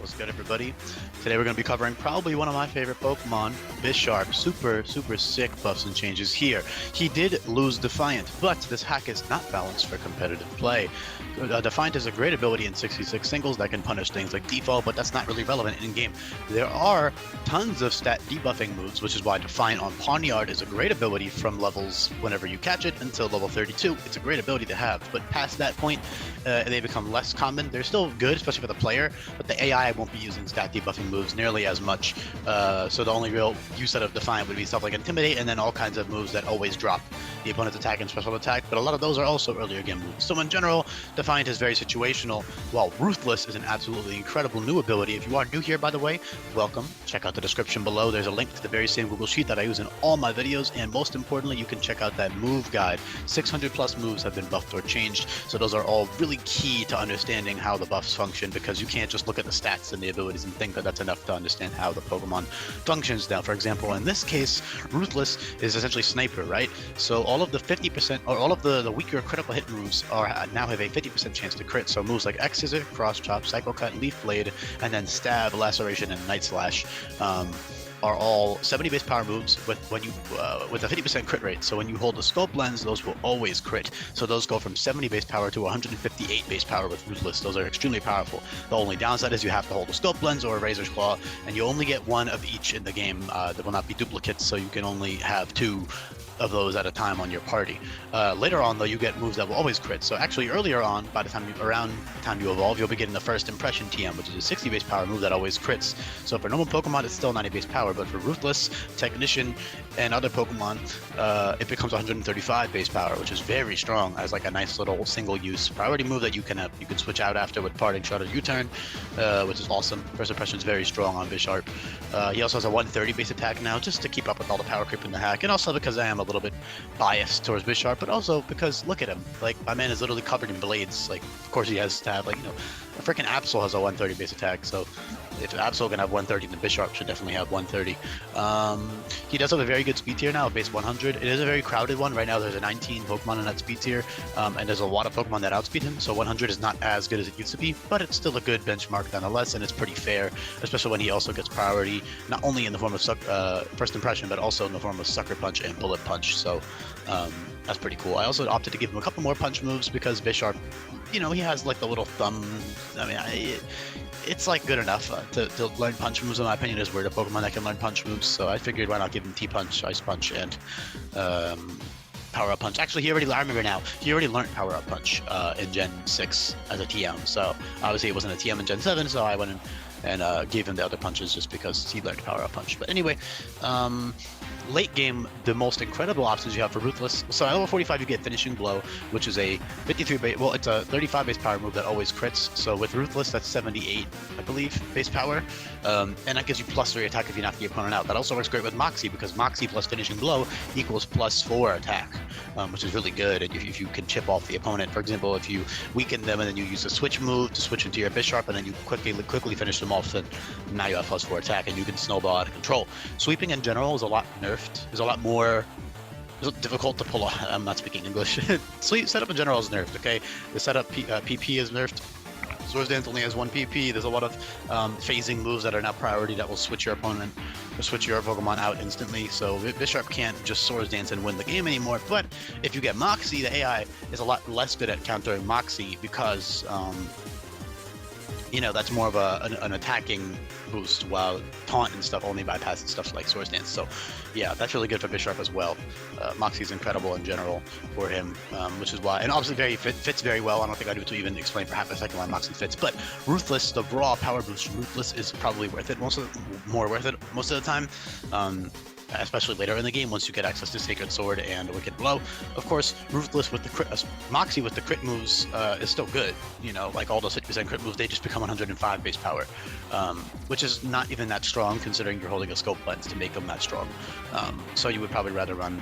What's good, everybody? Today we're going to be covering probably one of my favorite Pokemon, Bisharp. Super sick buffs and changes here. He did lose Defiant, but this hack is not balanced for competitive play. Defiant is a great ability in 66 singles that can punish things like default, but that's not really relevant in-game. There are tons of stat debuffing moves, which is why Defiant on Pawniard is a great ability from levels whenever you catch it until level 32. It's a great ability to have, but past that point, they become less common. They're still good, especially for the player, but the AI won't be using stat debuffing moves nearly as much. So the only real use out of Defiant would be stuff like Intimidate and then all kinds of moves that always drop the opponent's attack and special attack, but a lot of those are also earlier game moves. So in general, Defiant is very situational, while Ruthless is an absolutely incredible new ability. If you are new here, by the way, welcome. Check out the description below. There's a link to the very same Google Sheet that I use in all my videos, and most importantly, you can check out that move guide. 600 plus moves have been buffed or changed, so those are all really key to understanding how the buffs function, because you can't just look at the stats and the abilities and think that that's enough to understand how the Pokemon functions. Now, for example, in this case, Ruthless is essentially Sniper, right? So all of the 50%, or all of the weaker critical hit moves now have a 50% chance to crit. So moves like X Scissor, Cross Chop, Psycho Cut, Leaf Blade, and then Stab, Laceration, and Night Slash are all 70 base power moves with a 50% crit rate. So when you hold the Scope Lens, those will always crit. So those go from 70 base power to 158 base power with Ruthless. Those are extremely powerful. The only downside is you have to hold a Scope Lens or a Razor's Claw, and you only get one of each in the game. There will not be duplicates, so you can only have two of those at a time on your party. Later on, though, you get moves that will always crit. So actually, earlier on, around the time you evolve, you'll be getting the First Impression TM, which is a 60 base power move that always crits. So for normal Pokemon, it's still 90 base power, but for Ruthless, Technician, and other Pokemon, it becomes 135 base power, which is very strong as like a nice little single-use priority move that you can switch out after with Parting Shot or U-Turn, which is awesome. First Impression is very strong on Bisharp. He also has a 130 base attack now, just to keep up with all the power creep in the hack, and also because I am a little bit biased towards Bisharp, but also because look at him, like my man is literally covered in blades. Like, of course he has to have, like, a freaking Absol has a 130 base attack, so if Absol can have 130, then Bisharp should definitely have 130. He does have a very good speed tier now, base 100. It is a very crowded one. Right now there's a 19 Pokemon in that speed tier, and there's a lot of Pokemon that outspeed him, so 100 is not as good as it used to be, but it's still a good benchmark nonetheless, and it's pretty fair, especially when he also gets priority, not only in the form of First Impression, but also in the form of Sucker Punch and Bullet Punch, so that's pretty cool. I also opted to give him a couple more punch moves because Bisharp, he has like the little thumb. I mean, it's like good enough to learn punch moves. In my opinion, is weird a Pokemon that can learn punch moves. So I figured why not give him T-Punch, Ice Punch, and Power Up Punch. Actually, I remember now. He already learned Power Up Punch in Gen 6 as a TM. So obviously it wasn't a TM in Gen 7. So I went in and gave him the other punches just because he learned Power Up Punch. But anyway, late game, the most incredible options you have for Ruthless. So at level 45, you get Finishing Blow, which is a 53 base, well, it's a 35 base power move that always crits. So with Ruthless, that's 78, I believe, base power. And that gives you +3 attack if you knock the opponent out. That also works great with Moxie, because Moxie plus Finishing Blow equals +4 attack, which is really good. And if you can chip off the opponent, for example, if you weaken them and then you use a switch move to switch into your Bisharp, and then you quickly finish them off, then now you have +4 attack and you can snowball out of control. Sweeping in general is a lot nerfed. Is a lot more difficult to pull off. I'm not speaking English. Setup in general is nerfed, okay? The setup PP is nerfed. Swords Dance only has 1 PP. There's a lot of phasing moves that are now priority that will switch your opponent or switch your Pokemon out instantly. So Bisharp can't just Swords Dance and win the game anymore. But if you get Moxie, the AI is a lot less good at countering Moxie because that's more of an attacking boost, while Taunt and stuff only bypasses stuff like Swords Dance. So yeah, that's really good for Bisharp as well. Moxie's incredible in general for him, which is why, and obviously fits very well. I don't think I need to even explain for half a second why Moxie fits, but Ruthless, the raw power boost from Ruthless is probably worth it, most of the time. Especially later in the game once you get access to Sacred Sword and Wicked Blow. Of course, Ruthless with the crit, Moxie with the crit moves is still good. Like all those 50% crit moves, they just become 105 base power, which is not even that strong considering you're holding a Scope Lens to make them that strong. So you would probably rather run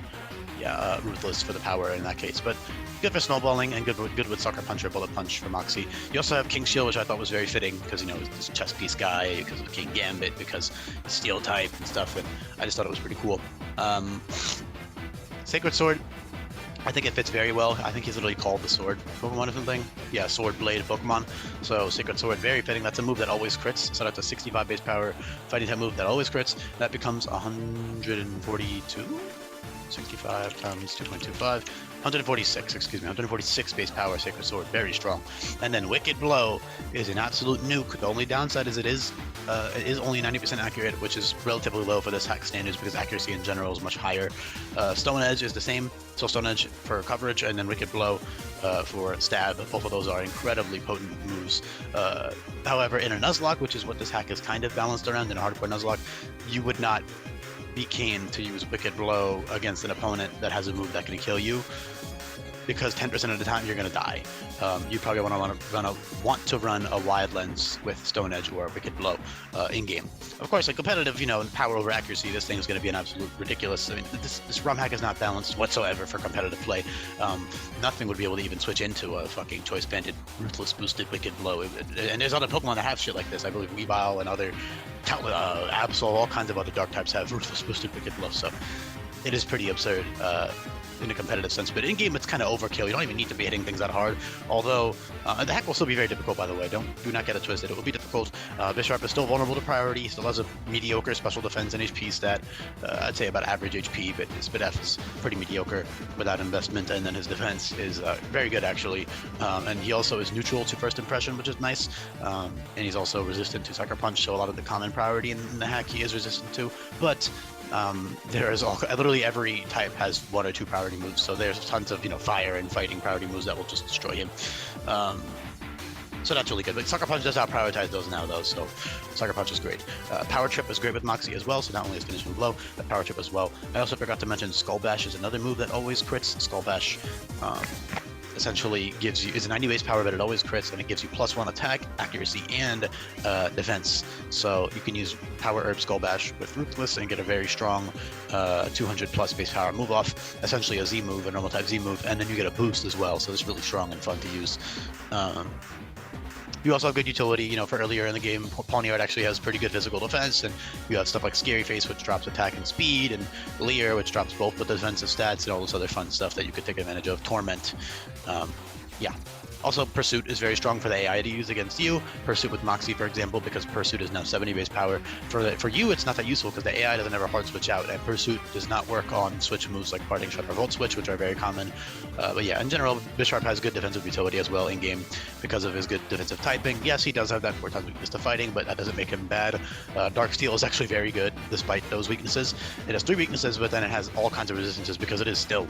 Ruthless for the power in that case, but good for snowballing and good with Sucker Punch or Bullet Punch for Moxie. You also have King Shield, which I thought was very fitting because he's a chess piece guy, because of King Gambit, because he's Steel type and stuff, and I just thought it was pretty cool. Sacred Sword I think it fits very well. I think he's literally called the Sword Pokemon or something. Yeah, Sword Blade Pokemon. So Sacred Sword, very fitting. That's a move that always crits. So that's a 65 base power fighting type move that always crits. That becomes 142? 65 times 2.25. 146, excuse me, 146 base power Sacred Sword, very strong. And then Wicked Blow is an absolute nuke. The only downside is it is only 90% accurate, which is relatively low for this hack standards because accuracy in general is much higher. Stone Edge is the same, so Stone Edge for coverage, and then Wicked Blow for stab. Both of those are incredibly potent moves. However, in a Nuzlocke, which is what this hack is kind of balanced around, in a hardcore Nuzlocke, you would not be keen to use Wicked Blow against an opponent that has a move that can kill you, because 10% of the time you're going to die. You probably want to run a Wide Lens with Stone Edge or Wicked Blow in game. Of course, like competitive, you know, power over accuracy, this thing is going to be an absolute ridiculous. I mean, this ROM hack is not balanced whatsoever for competitive play. Nothing would be able to even switch into a fucking Choice Banded, Ruthless boosted Wicked Blow. And there's other Pokemon that have shit like this. I believe Weavile and other Absol, all kinds of other Dark types have Ruthless boosted Wicked Blow. So it is pretty absurd. In a competitive sense, but in game it's kind of overkill. You don't even need to be hitting things that hard. Although the hack will still be very difficult, by the way. Do not get it twisted. It will be difficult. Bisharp is still vulnerable to priority. He still has a mediocre special defense and HP stat. I'd say about average HP, but his F is pretty mediocre without investment, and then his defense is very good actually. And he also is neutral to first impression, which is nice. And he's also resistant to Sucker Punch, so a lot of the common priority in the hack he is resistant to. But there is literally every type has 1 or 2 priority moves, so there's tons of, you know, fire and fighting priority moves that will just destroy him. So that's really good. But Sucker Punch does not prioritize those now, though, so Sucker Punch is great. Power Trip is great with Moxie as well, so not only is Finish Move low, but Power Trip as well. I also forgot to mention Skull Bash is another move that always crits. Skull Bash essentially gives you, is a 90 base power, but it always crits, and it gives you +1 attack, accuracy, and defense. So you can use Power Herb Skull Bash with Ruthless and get a very strong 200 plus base power move off, essentially a Z move, a normal type Z move, and then you get a boost as well, so it's really strong and fun to use. You also have good utility, you know, for earlier in the game. Pawniard actually has pretty good physical defense, and you have stuff like Scary Face, which drops attack and speed, and Leer, which drops both the defensive stats, and all this other fun stuff that you could take advantage of. Torment, yeah. Also, Pursuit is very strong for the AI to use against you. Pursuit with Moxie, for example, because Pursuit is now 70 base power. For you, it's not that useful because the AI doesn't ever hard switch out, and Pursuit does not work on switch moves like Parting Shot or Volt Switch, which are very common. But yeah, in general, Bisharp has good defensive utility as well in game because of his good defensive typing. Yes, he does have that 4 times weakness to fighting, but that doesn't make him bad. Dark Steel is actually very good despite those weaknesses. It has 3 weaknesses, but then it has all kinds of resistances because it is still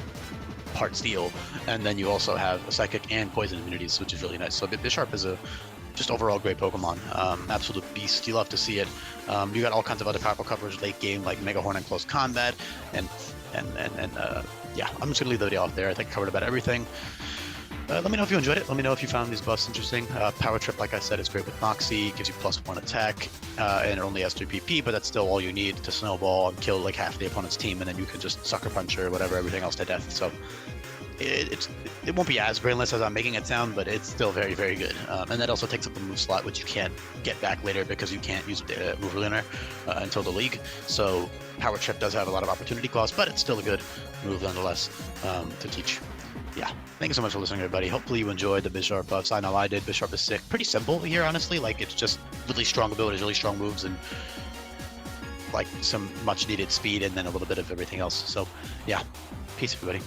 part steel, and then you also have psychic and poison immunities, which is really nice. So Bisharp is a just overall great Pokemon, absolute beast. You love to see it. You got all kinds of other powerful coverage late game, like Mega Horn and close combat, and yeah, I'm just gonna leave the video off there. I think I covered about everything. Let me know if you enjoyed it. Let me know if you found these buffs interesting. Power Trip, like I said, is great with Moxie. Gives you +1 attack, and it only has 3 PP, but that's still all you need to snowball and kill like half the opponent's team, and then you can just Sucker Punch or whatever, everything else to death. So it won't be as brainless as I'm making it sound, but it's still very, very good. And that also takes up the move slot, which you can't get back later because you can't use Move Learner until the league. So Power Trip does have a lot of opportunity cost, but it's still a good move nonetheless to teach. Yeah, thank you so much for listening, everybody. Hopefully you enjoyed the Bisharp buffs. I know I did. Bisharp is sick. Pretty simple here, honestly. Like, it's just really strong abilities, really strong moves, and like some much needed speed, and then a little bit of everything else. So yeah, peace, everybody.